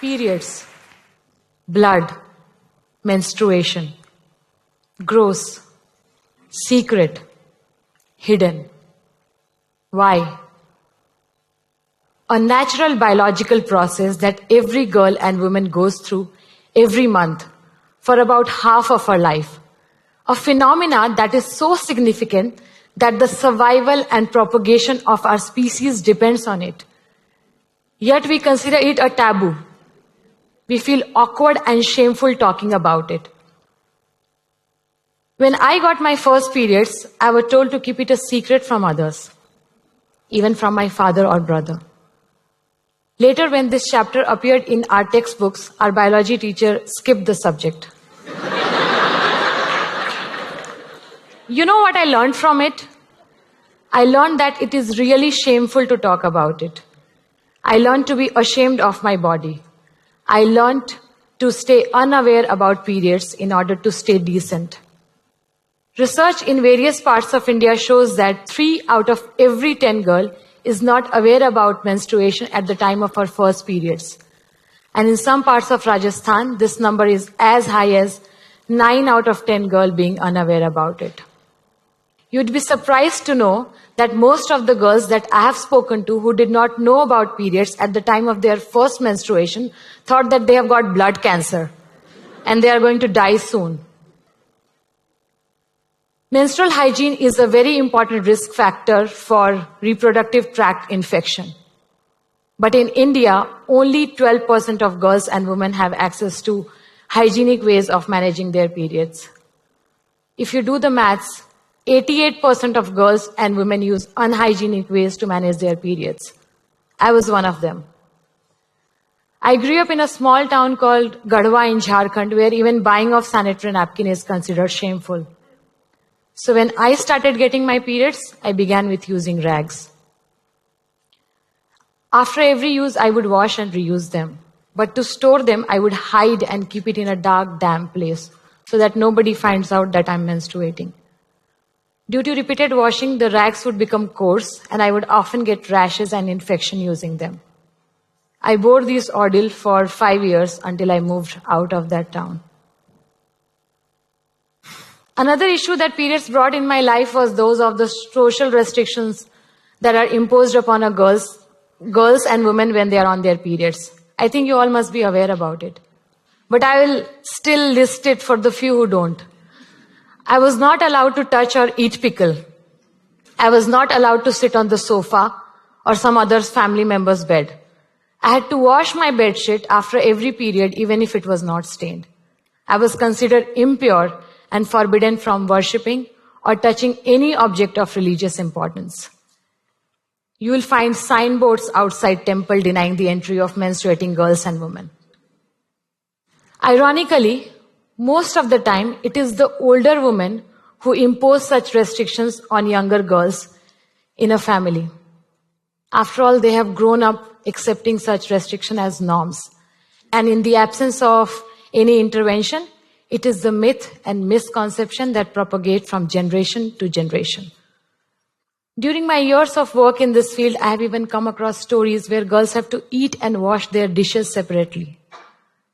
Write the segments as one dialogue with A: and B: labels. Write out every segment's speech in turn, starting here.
A: Periods, blood, menstruation, gross, secret, hidden. Why? A natural biological process that every girl and woman goes through every month for about half of her life. A phenomena that is so significant that the survival and propagation of our species depends on it. Yet we consider it a taboo. We feel awkward and shameful talking about it. When I got my first periods, I was told to keep it a secret from others, even from my father or brother. Later, when this chapter appeared in our textbooks, our biology teacher skipped the subject. You know what I learned from it? I learned that it is really shameful to talk about it. I learned to be ashamed of my body. I learned to stay unaware about periods in order to stay decent. Research in various parts of India shows that 3 out of every 10 girls is not aware about menstruation at the time of her first periods. And in some parts of Rajasthan, this number is as high as 9 out of 10 girls being unaware about it. You'd be surprised to know that most of the girls that I have spoken to who did not know about periods at the time of their first menstruation thought that they have got blood cancer and they are going to die soon. Menstrual hygiene is a very important risk factor for reproductive tract infection. But in India, only 12% of girls and women have access to hygienic ways of managing their periods. If you do the maths, 88% of girls and women use unhygienic ways to manage their periods. I was one of them. I grew up in a small town called Garhwa in Jharkhand, where even buying of sanitary napkin is considered shameful. So when I started getting my periods, I began with using rags. After every use, I would wash and reuse them. But to store them, I would hide and keep it in a dark, damp place so that nobody finds out that I'm menstruating. Due to repeated washing, the rags would become coarse and I would often get rashes and infection using them. I bore this ordeal for 5 years until I moved out of that town. Another issue that periods brought in my life was those of the social restrictions that are imposed upon girls and women when they are on their periods. I think you all must be aware about it. But I will still list it for the few who don't. I was not allowed to touch or eat pickle. I was not allowed to sit on the sofa or some other family member's bed. I had to wash my bedsheet after every period, even if it was not stained. I was considered impure and forbidden from worshipping or touching any object of religious importance. You will find signboards outside temple denying the entry of menstruating girls and women. Ironically, most of the time, it is the older women who impose such restrictions on younger girls in a family. After all, they have grown up accepting such restriction as norms. And in the absence of any intervention, it is the myth and misconception that propagate from generation to generation. During my years of work in this field, I have even come across stories where girls have to eat and wash their dishes separately.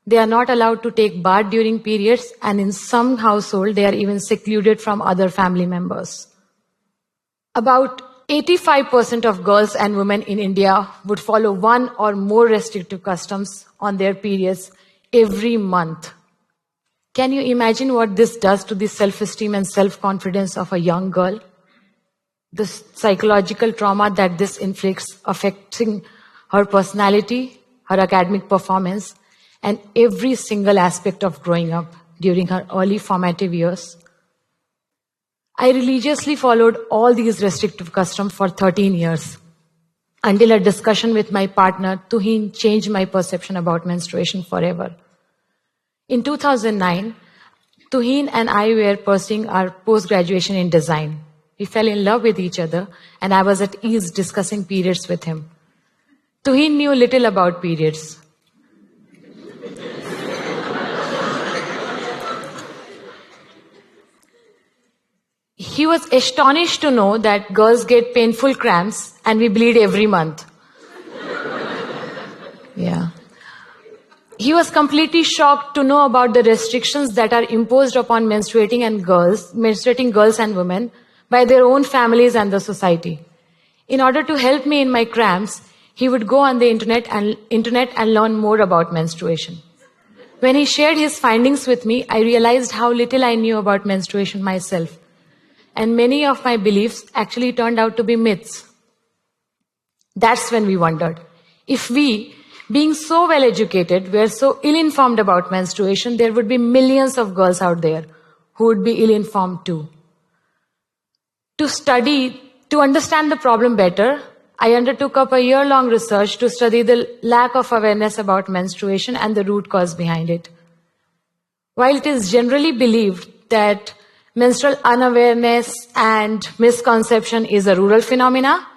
A: They are not allowed to take bath during periods, and in some households, they are even secluded from other family members. About 85% of girls and women in India would follow one or more restrictive customs on their periods every month. Can you imagine what this does to the self-esteem and self-confidence of a young girl? The psychological trauma that this inflicts, affecting her personality, her academic performance, and every single aspect of growing up during her early formative years. I religiously followed all these restrictive customs for 13 years until a discussion with my partner, Tuhin, changed my perception about menstruation forever. In 2009, Tuhin and I were pursuing our post-graduation in design. We fell in love with each other, and I was at ease discussing periods with him. Tuhin knew little about periods. He was astonished to know that girls get painful cramps and we bleed every month. Yeah. He was completely shocked to know about the restrictions that are imposed upon menstruating girls and women by their own families and the society. In order to help me in my cramps, he would go on the internet and learn more about menstruation. When he shared his findings with me, I realized how little I knew about menstruation myself. And many of my beliefs actually turned out to be myths. That's when we wondered. If we, being so well educated, were so ill informed about menstruation, there would be millions of girls out there who would be ill informed too. To understand the problem better, I undertook up a year-long research to study the lack of awareness about menstruation and the root cause behind it. While it is generally believed that menstrual unawareness and misconception is a rural phenomena,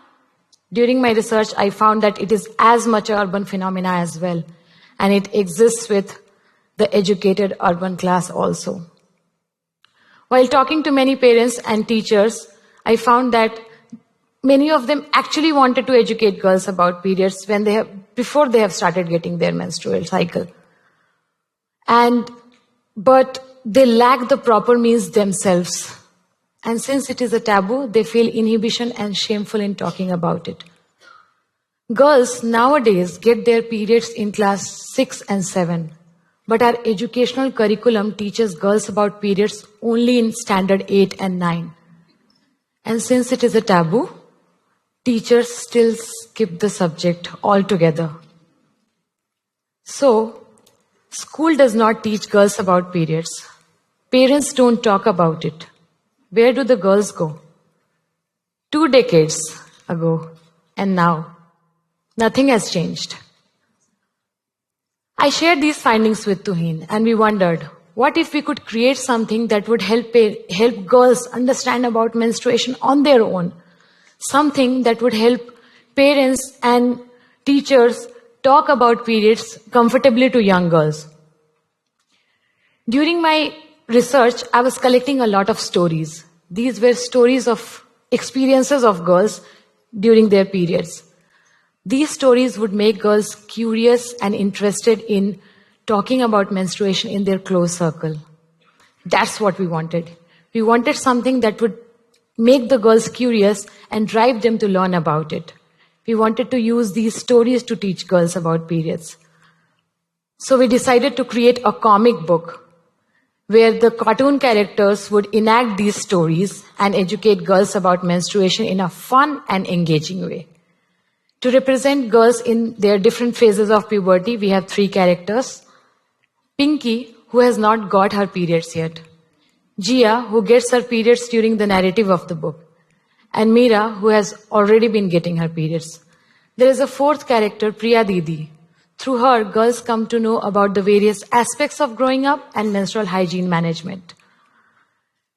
A: during my research, I found that it is as much an urban phenomena as well, and it exists with the educated urban class also. While talking to many parents and teachers, I found that many of them actually wanted to educate girls about periods before they have started getting their menstrual cycle. But they lack the proper means themselves. And since it is a taboo, they feel inhibition and shameful in talking about it. Girls nowadays get their periods in class 6 and 7, but our educational curriculum teaches girls about periods only in standard 8 and 9. And since it is a taboo, teachers still skip the subject altogether. So, school does not teach girls about periods. Parents don't talk about it. Where do the girls go? 2 decades ago and now, nothing has changed. I shared these findings with Tuhin and we wondered, what if we could create something that would help girls understand about menstruation on their own? Something that would help parents and teachers talk about periods comfortably to young girls. During my research, I was collecting a lot of stories. These were stories of experiences of girls during their periods. These stories would make girls curious and interested in talking about menstruation in their close circle. That's what we wanted. We wanted something that would make the girls curious and drive them to learn about it. We wanted to use these stories to teach girls about periods. So we decided to create a comic book where the cartoon characters would enact these stories and educate girls about menstruation in a fun and engaging way. To represent girls in their different phases of puberty, we have 3 characters. Pinky, who has not got her periods yet. Jia, who gets her periods during the narrative of the book. And Meera, who has already been getting her periods. There is a 4th character, Priya Didi. Through her, girls come to know about the various aspects of growing up and menstrual hygiene management.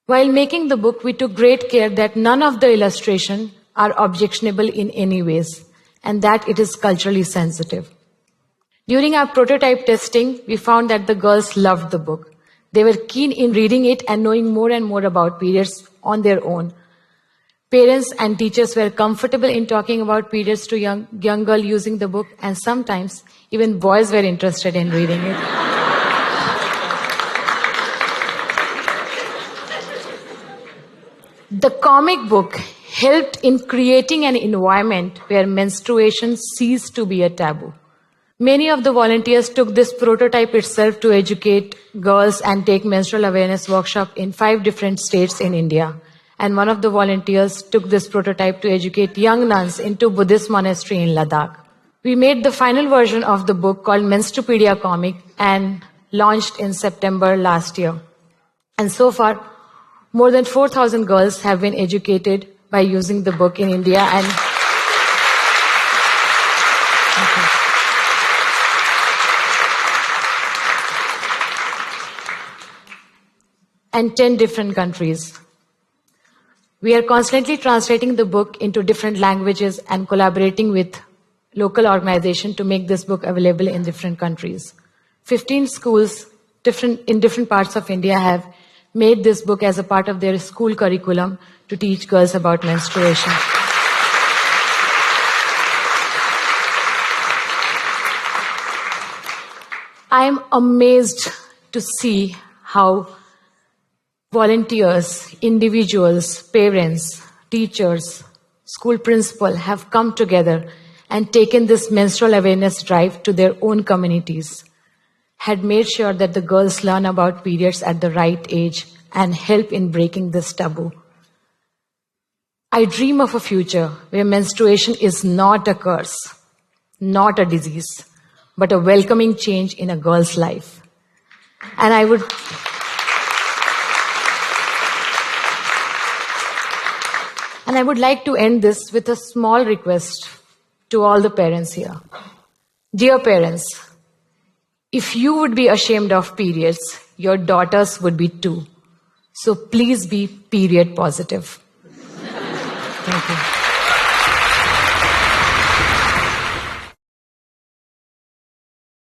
A: While making the book, we took great care that none of the illustrations are objectionable in any ways, and that it is culturally sensitive. During our prototype testing, we found that the girls loved the book. They were keen in reading it and knowing more and more about periods on their own. Parents and teachers were comfortable in talking about periods to young girl using the book, and sometimes even boys were interested in reading it. The comic book helped in creating an environment where menstruation ceased to be a taboo. Many of the volunteers took this prototype itself to educate girls and take menstrual awareness workshop in 5 different states in India. And one of the volunteers took this prototype to educate young nuns into Buddhist monastery in Ladakh. We made the final version of the book called Menstrupedia Comic and launched in September last year. And so far, more than 4,000 girls have been educated by using the book in India and 10 different countries. We are constantly translating the book into different languages and collaborating with local organizations to make this book available in different countries. 15 schools in different parts of India have made this book as a part of their school curriculum to teach girls about menstruation. I am amazed to see how volunteers, individuals, parents, teachers, school principal have come together and taken this menstrual awareness drive to their own communities, had made sure that the girls learn about periods at the right age and help in breaking this taboo. I dream of a future where menstruation is not a curse, not a disease, but a welcoming change in a girl's life. And I would like to end this with a small request to all the parents here. Dear parents, if you would be ashamed of periods, your daughters would be too. So please be period positive. Thank you.